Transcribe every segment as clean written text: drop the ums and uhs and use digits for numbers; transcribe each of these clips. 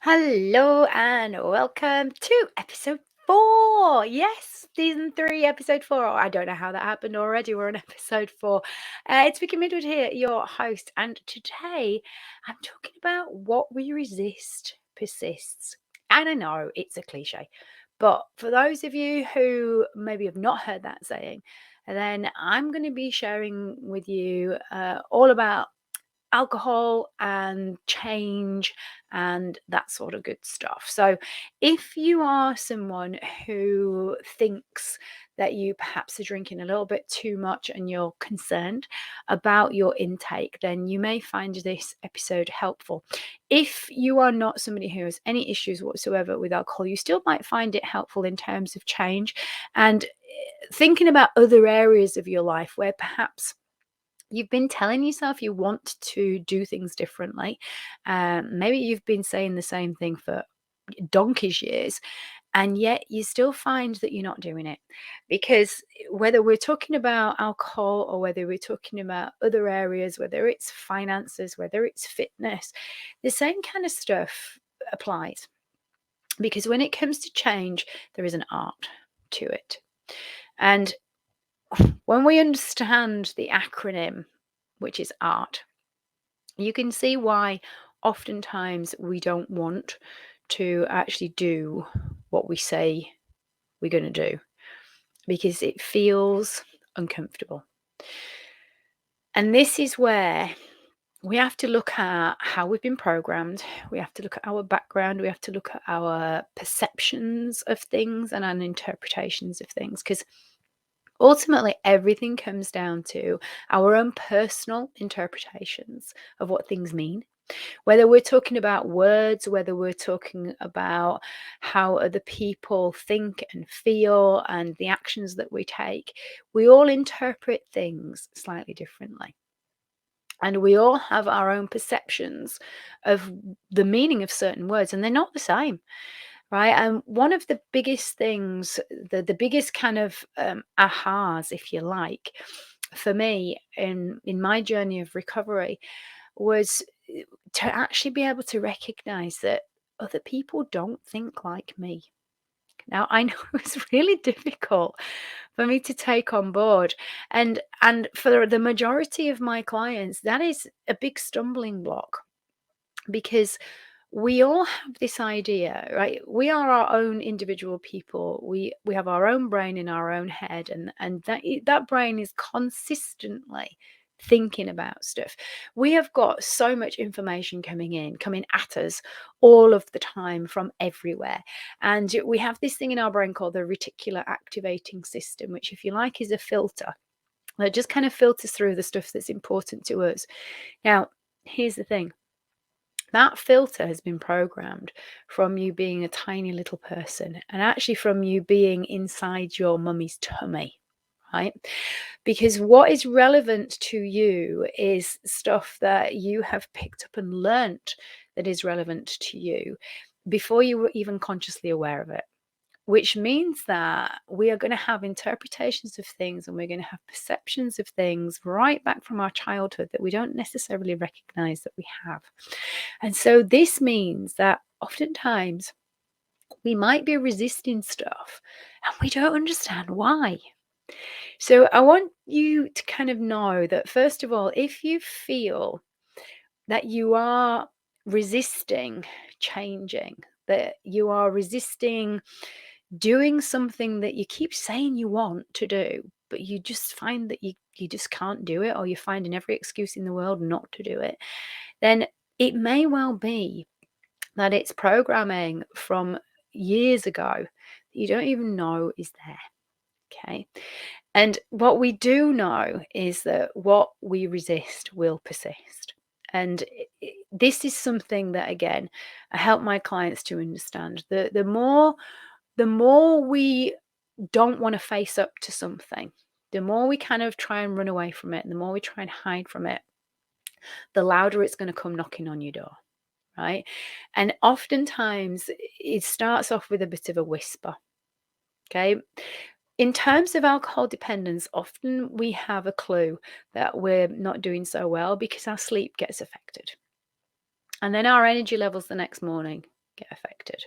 Hello and welcome to episode 4. Yes, season 3, episode 4. I don't know how that happened already. We're on episode 4. It's Vicky Midwood here, your host, and today I'm talking about what we resist persists. And I know it's a cliche, but for those of you who maybe have not heard that saying, then I'm going to be sharing with you all about alcohol and change and that sort of good stuff. So, if you are someone who thinks that you perhaps are drinking a little bit too much and you're concerned about your intake, then you may find this episode helpful. If you are not somebody who has any issues whatsoever with alcohol, you still might find it helpful in terms of change and thinking about other areas of your life where perhaps you've been telling yourself you want to do things differently. Maybe you've been saying the same thing for donkey's years, and yet you still find that you're not doing it. Because whether we're talking about alcohol or whether we're talking about other areas, whether it's finances, whether it's fitness, the same kind of stuff applies. Because when it comes to change, there is an art to it. And when we understand the acronym, which is art, you can see why oftentimes we don't want to actually do what we say we're going to do because it feels uncomfortable. And this is where we have to look at how we've been programmed. We have to look at our background. We have to look at our perceptions of things and our interpretations of things, because ultimately everything comes down to our own personal interpretations of what things mean. Whether we're talking about words, whether we're talking about how other people think and feel and the actions that we take, we all interpret things slightly differently. And we all have our own perceptions of the meaning of certain words, and they're not the same, right? And one of the biggest things, the biggest kind of ahas, if you like, for me in my journey of recovery was to actually be able to recognize that other people don't think like me. Now, I know it's really difficult for me to take on board, and for the majority of my clients, that is a big stumbling block because we all have this idea, right? We are our own individual people. We have our own brain in our own head, and that brain is consistently thinking about stuff. We have got so much information coming at us all of the time from everywhere. And we have this thing in our brain called the reticular activating system, which, if you like, is a filter that just kind of filters through the stuff that's important to us. Now, here's the thing. That filter has been programmed from you being a tiny little person and actually from you being inside your mummy's tummy, right? Because what is relevant to you is stuff that you have picked up and learnt that is relevant to you before you were even consciously aware of it. Which means that we are going to have interpretations of things and we're going to have perceptions of things right back from our childhood that we don't necessarily recognize that we have. And so this means that oftentimes we might be resisting stuff and we don't understand why. So I want you to kind of know that, first of all, if you feel that you are resisting changing, that you are resisting doing something that you keep saying you want to do, but you just find that you just can't do it, or you're finding every excuse in the world not to do it, then it may well be that it's programming from years ago that you don't even know is there. Okay. And what we do know is that what we resist will persist. And this is something that, again, I help my clients to understand. The more we don't want to face up to something, the more we kind of try and run away from it, and the more we try and hide from it, the louder it's going to come knocking on your door, right? And oftentimes it starts off with a bit of a whisper. Okay. In terms of alcohol dependence, often we have a clue that we're not doing so well because our sleep gets affected. And then our energy levels the next morning get affected.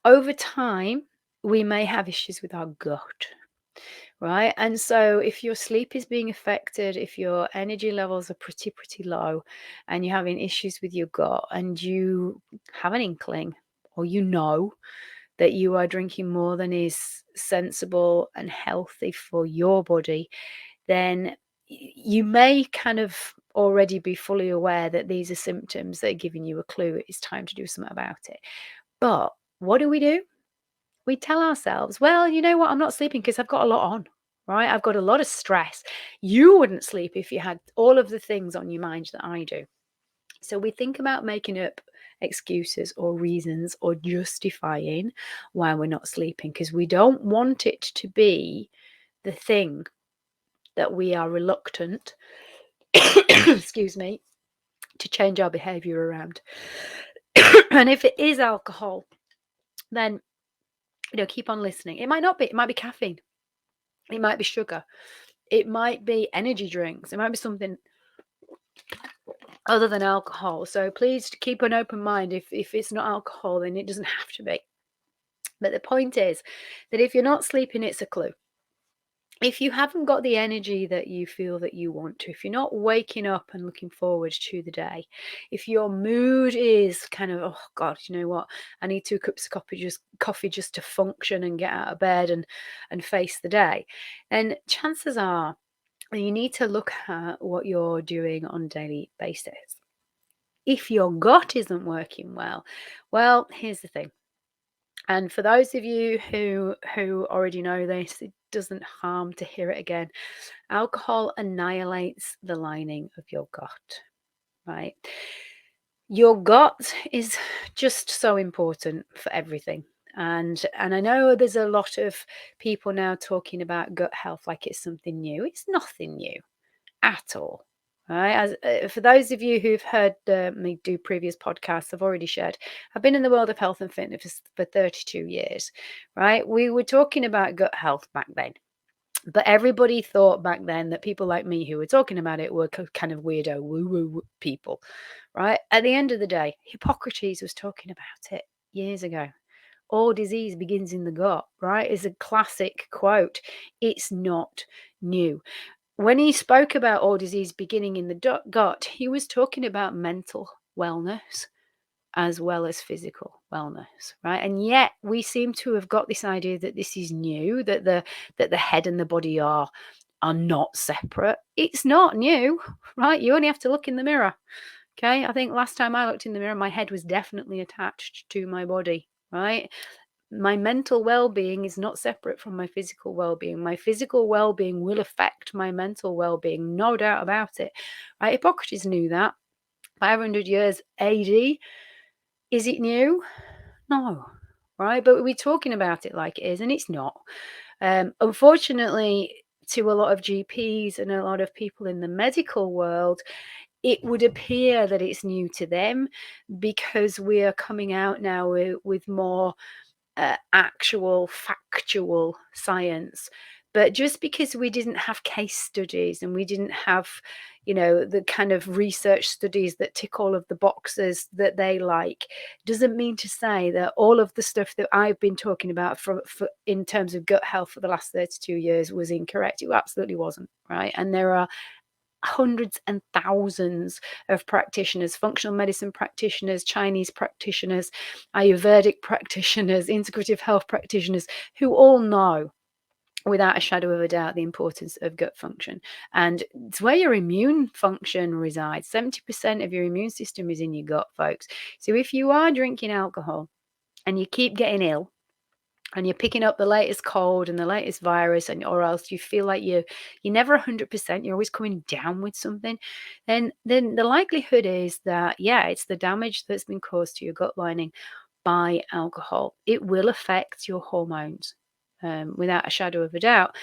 Over time, we may have issues with our gut, right? And so if your sleep is being affected, if your energy levels are pretty low, and you're having issues with your gut, and you have an inkling, or you know that you are drinking more than is sensible and healthy for your body, then you may kind of already be fully aware that these are symptoms that are giving you a clue it's time to do something about it. But what do? We tell ourselves, well, you know what? I'm not sleeping because I've got a lot on, right? I've got a lot of stress. You wouldn't sleep if you had all of the things on your mind that I do. So we think about making up excuses or reasons or justifying why we're not sleeping because we don't want it to be the thing that we are reluctant, excuse me, to change our behavior around. And if it is alcohol, then keep on listening. It might not be. It might be caffeine. It might be sugar. It might be energy drinks. It might be something other than alcohol. So please keep an open mind. If it's not alcohol, then it doesn't have to be. But the point is that if you're not sleeping, it's a clue. If you haven't got the energy that you feel that you want to, if you're not waking up and looking forward to the day, if your mood is kind of, oh God, you know what, I need 2 cups of coffee just to function and get out of bed and face the day, then chances are you need to look at what you're doing on a daily basis. If your gut isn't working well, here's the thing. And for those of you who already know this, it doesn't harm to hear it again. Alcohol annihilates the lining of your gut, right? Your gut is just so important for everything. And I know there's a lot of people now talking about gut health like it's something new. It's nothing new at all. Right. For those of you who've heard me do previous podcasts, I've already shared. I've been in the world of health and fitness for 32 years. Right. We were talking about gut health back then. But everybody thought back then that people like me who were talking about it were kind of weirdo woo-woo people, right? At the end of the day, Hippocrates was talking about it years ago. All disease begins in the gut, right? Is a classic quote. It's not new. When he spoke about all disease beginning in the gut, he was talking about mental wellness as well as physical wellness, right? And yet we seem to have got this idea that this is new, that the head and the body are not separate. It's not new, right? You only have to look in the mirror. Okay. I think last time I looked in the mirror, my head was definitely attached to my body, right? My mental well-being is not separate from my physical well-being. My physical well-being will affect my mental well-being, no doubt about it. Right? Hippocrates knew that. 500 years AD. Is it new? No, right? But we're talking about it like it is, and it's not. Unfortunately, to a lot of GPs and a lot of people in the medical world, it would appear that it's new to them because we are coming out now with more actual factual science. But just because we didn't have case studies and we didn't have, the kind of research studies that tick all of the boxes that they like, doesn't mean to say that all of the stuff that I've been talking about for in terms of gut health for the last 32 years was incorrect. It absolutely wasn't, right? And there are hundreds and thousands of practitioners, functional medicine practitioners, Chinese practitioners, Ayurvedic practitioners, integrative health practitioners, who all know without a shadow of a doubt the importance of gut function. And it's where your immune function resides. 70% of your immune system is in your gut, folks. So if you are drinking alcohol and you keep getting ill, and you're picking up the latest cold and the latest virus, and or else you feel like you're never 100%, you're always coming down with something, then the likelihood is that, yeah, it's the damage that's been caused to your gut lining by alcohol. It will affect your hormones, without a shadow of a doubt.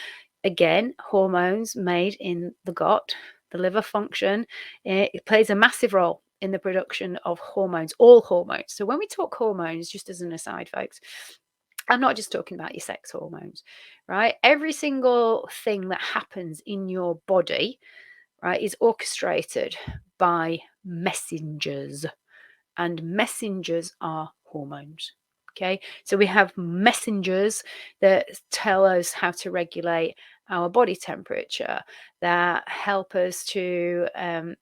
Again, hormones made in the gut, the liver function, it plays a massive role in the production of hormones, all hormones. So when we talk hormones, just as an aside, folks, I'm not just talking about your sex hormones, right? Every single thing that happens in your body, right, is orchestrated by messengers. And messengers are hormones. Okay, so we have messengers that tell us how to regulate our body temperature, that help us to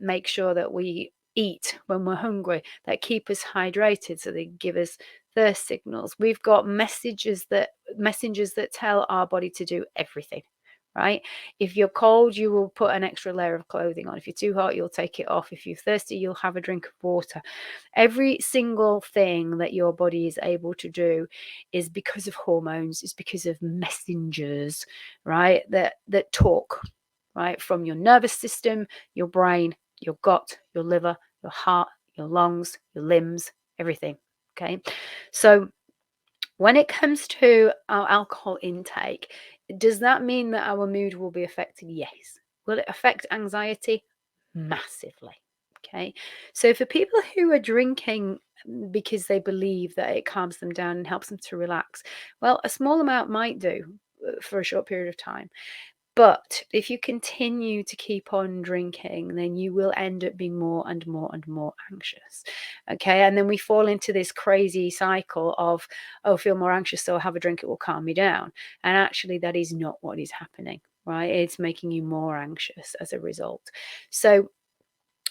make sure that we eat when we're hungry, that keep us hydrated, so they give us thirst signals. We've got messengers that tell our body to do everything. Right? If you're cold, you will put an extra layer of clothing on. If you're too hot, you'll take it off. If you're thirsty, you'll have a drink of water. Every single thing that your body is able to do is because of hormones, is because of messengers, right? That talk, right? From your nervous system, your brain, your gut, your liver, your heart, your lungs, your limbs, everything. Okay. So when it comes to our alcohol intake, does that mean that our mood will be affected? Yes. Will it affect anxiety? Massively. Okay. So for people who are drinking because they believe that it calms them down and helps them to relax, well, a small amount might do for a short period of time. But if you continue to keep on drinking, then you will end up being more and more and more anxious. Okay. And then we fall into this crazy cycle of, oh, feel more anxious, so I'll have a drink, it will calm me down. And actually, that is not what is happening, right? It's making you more anxious as a result. So,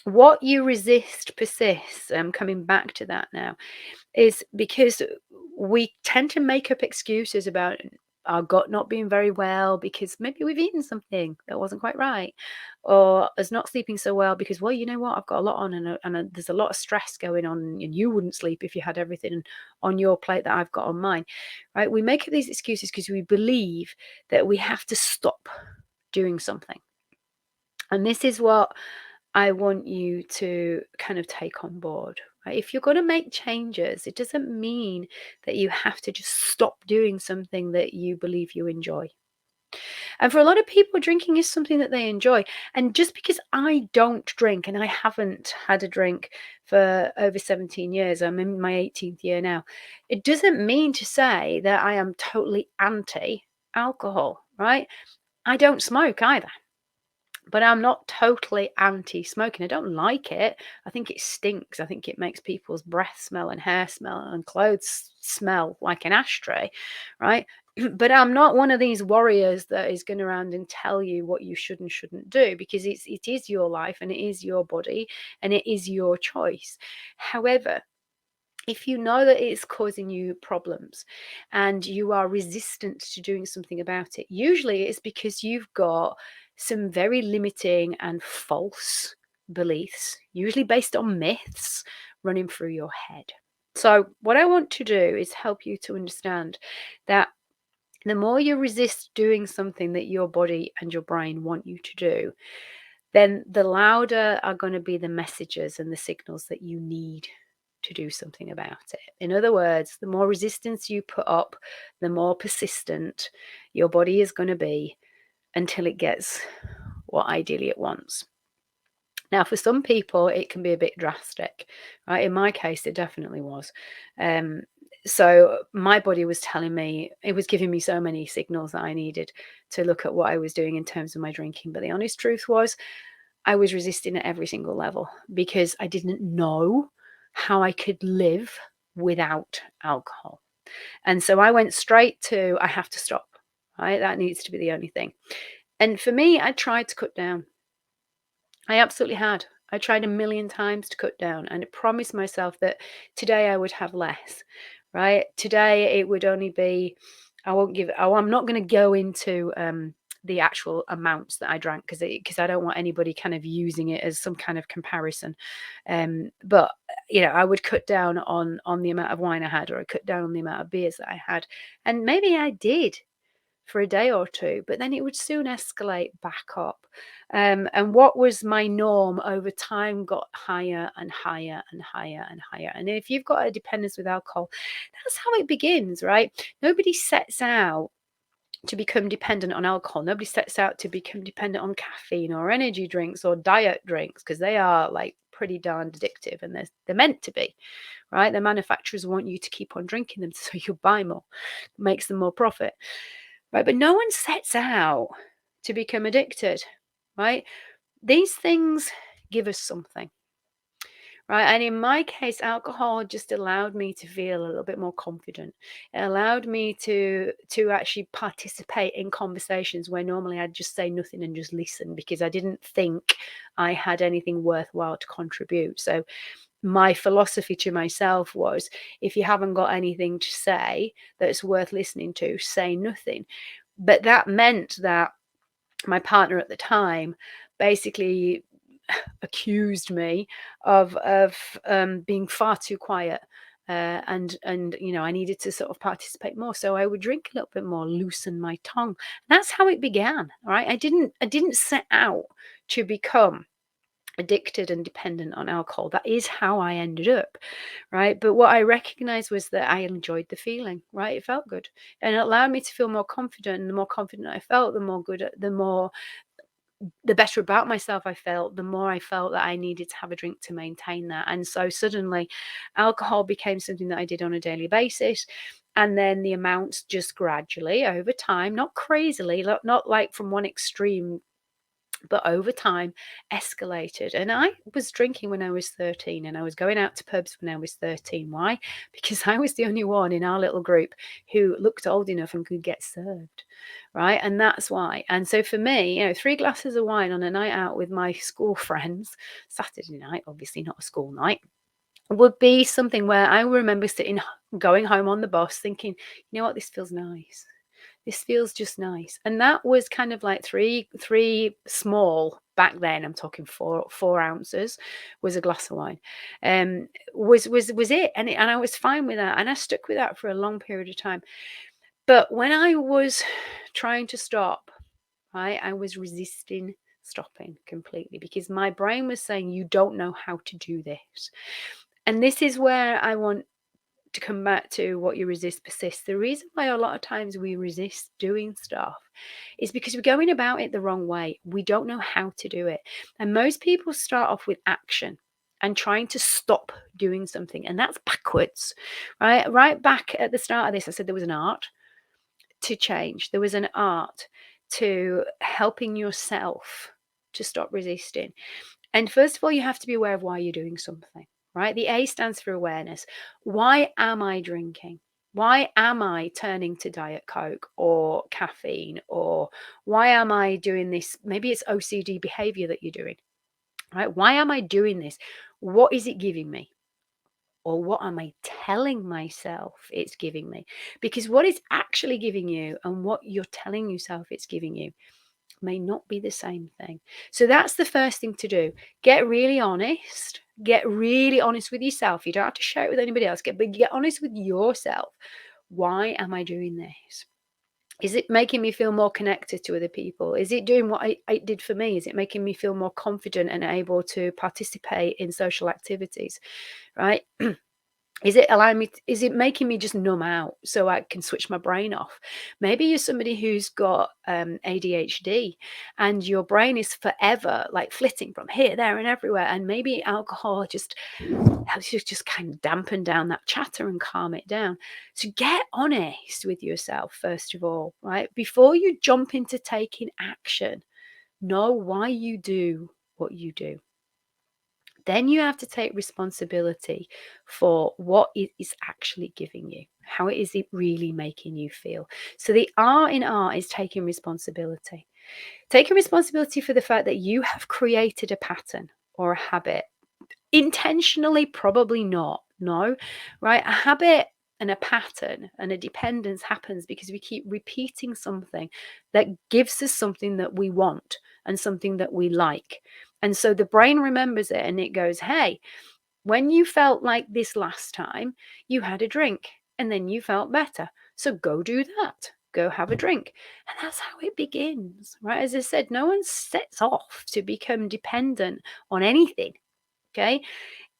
what you resist persists. I'm coming back to that now, is because we tend to make up excuses about our gut not being very well because maybe we've eaten something that wasn't quite right, or us not sleeping so well because, well, you know what, I've got a lot on, and there's a lot of stress going on, and you wouldn't sleep if you had everything on your plate that I've got on mine, right? We make up these excuses because we believe that we have to stop doing something. And this is what I want you to kind of take on board. Right? If you're going to make changes, it doesn't mean that you have to just stop doing something that you believe you enjoy. And for a lot of people, drinking is something that they enjoy. And just because I don't drink, and I haven't had a drink for over 17 years, I'm in my 18th year now, it doesn't mean to say that I am totally anti alcohol, right? I don't smoke either. But I'm not totally anti-smoking. I don't like it. I think it stinks. I think it makes people's breath smell and hair smell and clothes smell like an ashtray, right? But I'm not one of these warriors that is going around and tell you what you should and shouldn't do, because it is your life and it is your body and it is your choice. However, if you know that it's causing you problems and you are resistant to doing something about it, usually it's because you've got some very limiting and false beliefs, usually based on myths, running through your head. So, what I want to do is help you to understand that the more you resist doing something that your body and your brain want you to do, then the louder are going to be the messages and the signals that you need to do something about it. In other words, the more resistance you put up, the more persistent your body is going to be until it gets what ideally it wants. Now, for some people, it can be a bit drastic, right? In my case, it definitely was. So my body was telling me, it was giving me so many signals that I needed to look at what I was doing in terms of my drinking. But the honest truth was, I was resisting at every single level because I didn't know how I could live without alcohol. And so I went straight to, I have to stop, right? That needs to be the only thing. And for me, I tried to cut down. I absolutely had. I tried a million times to cut down, and I promised myself that today I would have less, right? Today it would only be, I won't give, oh, I'm not going to go into the actual amounts that I drank because I don't want anybody kind of using it as some kind of comparison. But you know, I would cut down on the amount of wine I had, or I cut down on the amount of beers that I had, and maybe I did for a day or two, but then it would soon escalate back up. And what was my norm over time got higher and higher and higher and higher. And if you've got a dependence with alcohol, that's how it begins, right? Nobody sets out to become dependent on alcohol. Nobody sets out to become dependent on caffeine or energy drinks or diet drinks, because they are like pretty darn addictive, and they're meant to be, right? The manufacturers want you to keep on drinking them so you buy more, makes them more profit. Right, but no one sets out to become addicted, right? These things give us something, right? And in my case, alcohol just allowed me to feel a little bit more confident. It allowed me to actually participate in conversations where normally I'd just say nothing and just listen because I didn't think I had anything worthwhile to contribute. So my philosophy to myself was, if you haven't got anything to say that's worth listening to, say nothing. But that meant that my partner at the time basically accused me of being far too quiet. And I needed to sort of participate more, so I would drink a little bit more, loosen my tongue. That's how it began, right? I didn't set out to become addicted and dependent on alcohol. That is how I ended up, right? But what I recognized was that I enjoyed the feeling, right? It felt good, and it allowed me to feel more confident. And the more confident I felt, the better about myself I felt, the more I felt that I needed to have a drink to maintain that. And so suddenly alcohol became something that I did on a daily basis. And then the amounts just gradually over time, not crazily, not like from one extreme, but over time escalated. And I was drinking when I was 13, and I was going out to pubs when I was 13. Why? Because I was the only one in our little group who looked old enough and could get served, right? And that's why. And so for me, 3 glasses of wine on a night out with my school friends, Saturday night, obviously not a school night, would be something where I remember going home on the bus thinking, you know what, this feels nice. This feels just nice. And that was kind of like three small, back then I'm talking 4 ounces, was a glass of wine. Was it. And I was fine with that. And I stuck with that for a long period of time. But when I was trying to stop, right, I was resisting stopping completely because my brain was saying, you don't know how to do this. And this is where I want to come back to what you resist persists. The reason why a lot of times we resist doing stuff is because we're going about it the wrong way. We don't know how to do it. And most people start off with action and trying to stop doing something. And that's backwards, right? Right back at the start of this, I said there was an art to change. There was an art to helping yourself to stop resisting. And first of all, you have to be aware of why you're doing something, right? The A stands for awareness. Why am I drinking? Why am I turning to Diet Coke or caffeine? Or why am I doing this? Maybe it's OCD behavior that you're doing, right? Why am I doing this? What is it giving me? Or what am I telling myself it's giving me? Because what it's actually giving you and what you're telling yourself it's giving you may not be the same thing. So that's the first thing to do. Get really honest. Get really honest with yourself. You don't have to share it with anybody else. But get honest with yourself. Why am I doing this? Is it making me feel more connected to other people? Is it doing what it did for me? Is it making me feel more confident and able to participate in social activities? Right? Is it making me just numb out so I can switch my brain off? Maybe you're somebody who's got ADHD and your brain is forever like flitting from here, there, and everywhere. And maybe alcohol just helps you just kind of dampen down that chatter and calm it down. So get honest with yourself, first of all, right? Before you jump into taking action, know why you do what you do. Then you have to take responsibility for what it is actually giving you. How is it really making you feel? So the R in art is taking responsibility. Taking responsibility for the fact that you have created a pattern or a habit. Intentionally, probably not. No, right? A habit and a pattern and a dependence happens because we keep repeating something that gives us something that we want and something that we like. And so the brain remembers it and it goes, hey, when you felt like this last time, you had a drink and then you felt better. So go do that. Go have a drink. And that's how it begins, right? As I said, no one sets off to become dependent on anything. Okay.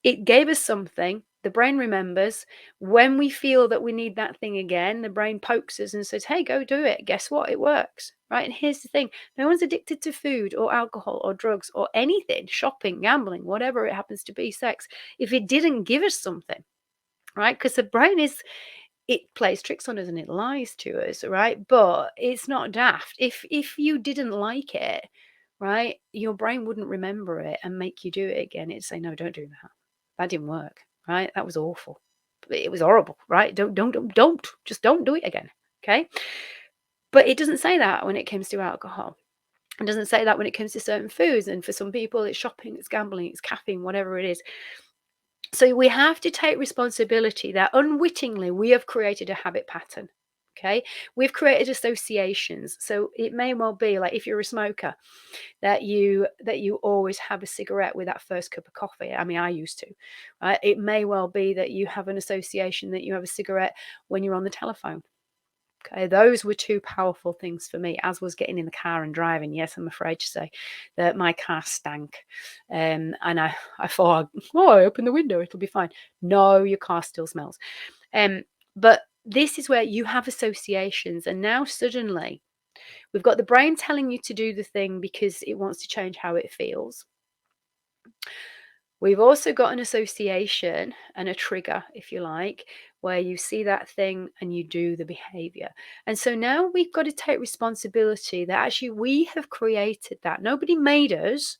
It gave us something. The brain remembers. When we feel that we need that thing again, the brain pokes us and says, hey, go do it. Guess what? It works, right? And here's the thing. No one's addicted to food or alcohol or drugs or anything, shopping, gambling, whatever it happens to be, sex, if it didn't give us something, right? Because the brain it plays tricks on us and it lies to us, right? But it's not daft. If you didn't like it, right, your brain wouldn't remember it and make you do it again. It'd say, no, don't do that. That didn't work, right? That was awful. It was horrible, right? Just don't do it again. Okay. But it doesn't say that when it comes to alcohol. It doesn't say that when it comes to certain foods. And for some people, it's shopping, it's gambling, it's caffeine, whatever it is. So we have to take responsibility that unwittingly we have created a habit pattern. Okay. We've created associations. So it may well be like if you're a smoker, that you always have a cigarette with that first cup of coffee. I mean, I used to. Right? It may well be that you have an association that you have a cigarette when you're on the telephone. Okay, those were two powerful things for me, as was getting in the car and driving. Yes, I'm afraid to say that my car stank. And I thought, oh, I open the window, it'll be fine. No, your car still smells. But this is where you have associations. And now suddenly we've got the brain telling you to do the thing because it wants to change how it feels. We've also got an association and a trigger, if you like, where you see that thing and you do the behavior. And so now we've got to take responsibility that actually we have created that. Nobody made us,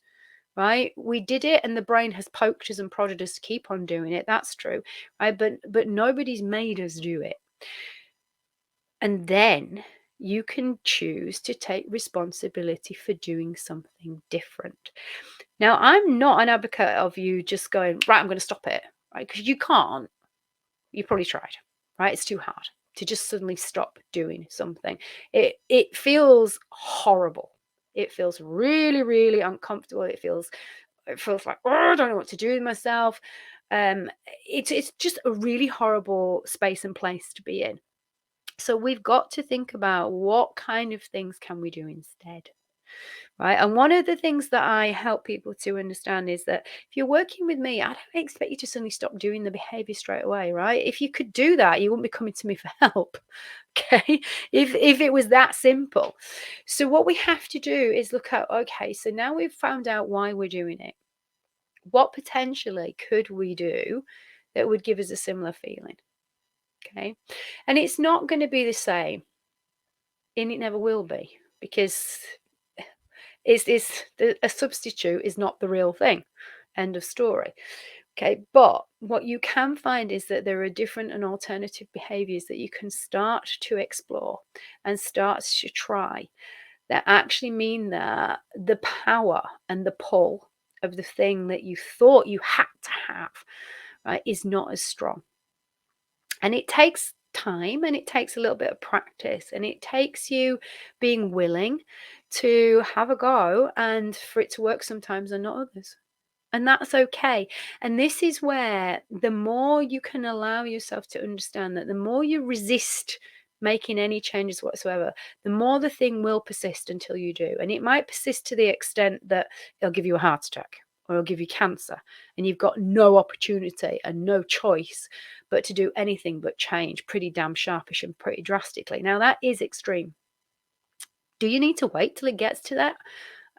right? We did it and the brain has poked us and prodded us to keep on doing it. That's true, right? But nobody's made us do it. And then you can choose to take responsibility for doing something different. Now, I'm not an advocate of you just going, right, I'm going to stop it, right? Because you can't. You probably tried, right? It's too hard to just suddenly stop doing something. It feels horrible. It feels really, really uncomfortable. It feels like, oh, I don't know what to do with myself. It's just a really horrible space and place to be in. So we've got to think about what kind of things can we do instead. Right. And one of the things that I help people to understand is that if you're working with me, I don't expect you to suddenly stop doing the behavior straight away. Right. If you could do that, you wouldn't be coming to me for help. Okay. If it was that simple. So what we have to do is look at, okay, so now we've found out why we're doing it. What potentially could we do that would give us a similar feeling? Okay. And it's not going to be the same. And it never will be, because a substitute is not the real thing. End of story. Okay, but what you can find is that there are different and alternative behaviors that you can start to explore and start to try that actually mean that the power and the pull of the thing that you thought you had to have, right, is not as strong. And it takes time and it takes a little bit of practice and it takes you being willing to have a go and for it to work sometimes and not others. And that's okay. And this is where the more you can allow yourself to understand that the more you resist making any changes whatsoever, the more the thing will persist until you do. And it might persist to the extent that it'll give you a heart attack or it'll give you cancer. And you've got no opportunity and no choice but to do anything but change pretty damn sharpish and pretty drastically. Now, that is extreme. Do you need to wait till it gets to that?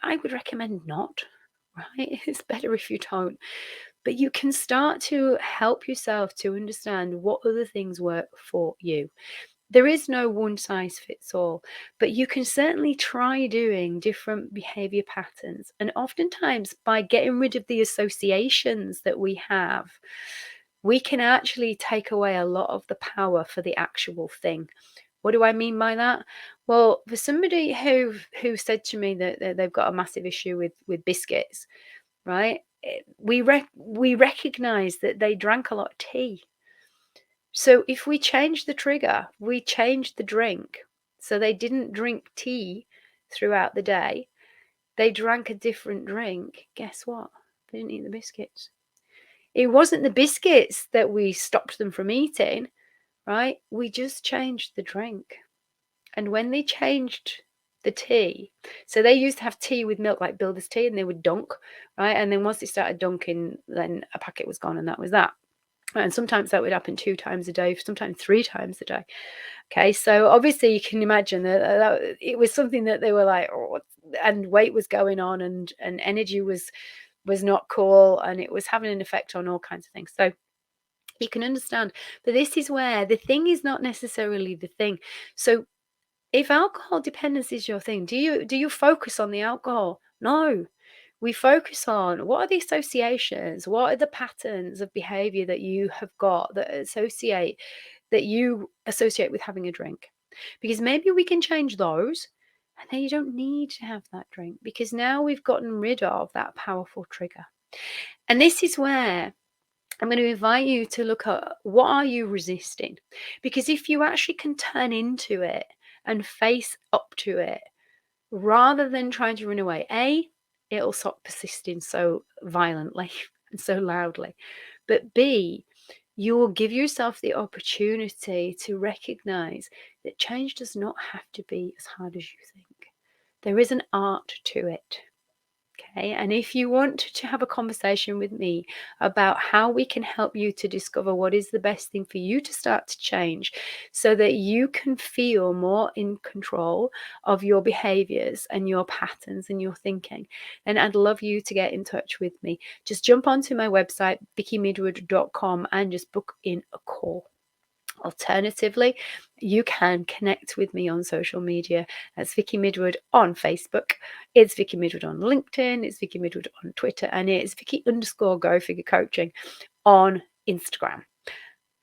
I would recommend not, right? It's better if you don't. But you can start to help yourself to understand what other things work for you. There is no one size fits all, but you can certainly try doing different behavior patterns. And oftentimes, by getting rid of the associations that we have, we can actually take away a lot of the power for the actual thing. What do I mean by that? Well, for somebody who said to me that they've got a massive issue with biscuits, right? We recognize that they drank a lot of tea. So if we change the trigger, we change the drink. So they didn't drink tea throughout the day. They drank a different drink. Guess what? They didn't eat the biscuits. It wasn't the biscuits that we stopped them from eating, right? We just changed the drink. And when they changed the tea, so they used to have tea with milk, like Builder's tea, and they would dunk, right? And then once they started dunking, then a packet was gone, and that was that. And sometimes that would happen 2 times a day, sometimes 3 times a day. Okay, so obviously you can imagine that it was something that they were like, oh, and weight was going on, and energy was not cool, and it was having an effect on all kinds of things. So you can understand, but this is where the thing is not necessarily the thing. So if alcohol dependence is your thing, do you focus on the alcohol? No. We focus on what are the associations, what are the patterns of behavior that you have got that you associate with having a drink. Because maybe we can change those, and then you don't need to have that drink, because now we've gotten rid of that powerful trigger. And this is where I'm going to invite you to look at what are you resisting? Because if you actually can turn into it and face up to it rather than trying to run away, it'll stop persisting so violently and so loudly. But B, you will give yourself the opportunity to recognize that change does not have to be as hard as you think. There is an art to it. Okay, and if you want to have a conversation with me about how we can help you to discover what is the best thing for you to start to change so that you can feel more in control of your behaviors and your patterns and your thinking, then I'd love you to get in touch with me. Just jump onto my website, vickymidwood.com, and just book in a call. Alternatively, you can connect with me on social media. That's Vicky Midwood on Facebook. It's Vicky Midwood on LinkedIn. It's Vicky Midwood on Twitter. And it's Vicky_Go Figure Coaching on Instagram.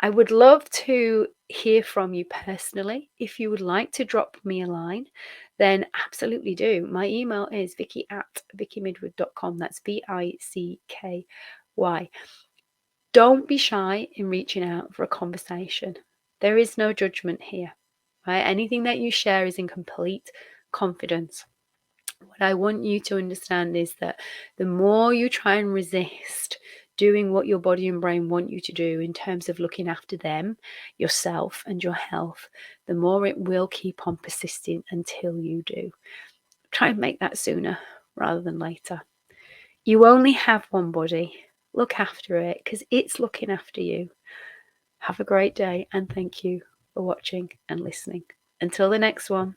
I would love to hear from you personally. If you would like to drop me a line, then absolutely do. My email is vicky@vickymidwood.com. That's VICKY. Don't be shy in reaching out for a conversation. There is no judgment here, right? Anything that you share is in complete confidence. What I want you to understand is that the more you try and resist doing what your body and brain want you to do in terms of looking after them, yourself, and your health, the more it will keep on persisting until you do. Try and make that sooner rather than later. You only have one body. Look after it, because it's looking after you. Have a great day, and thank you for watching and listening. Until the next one.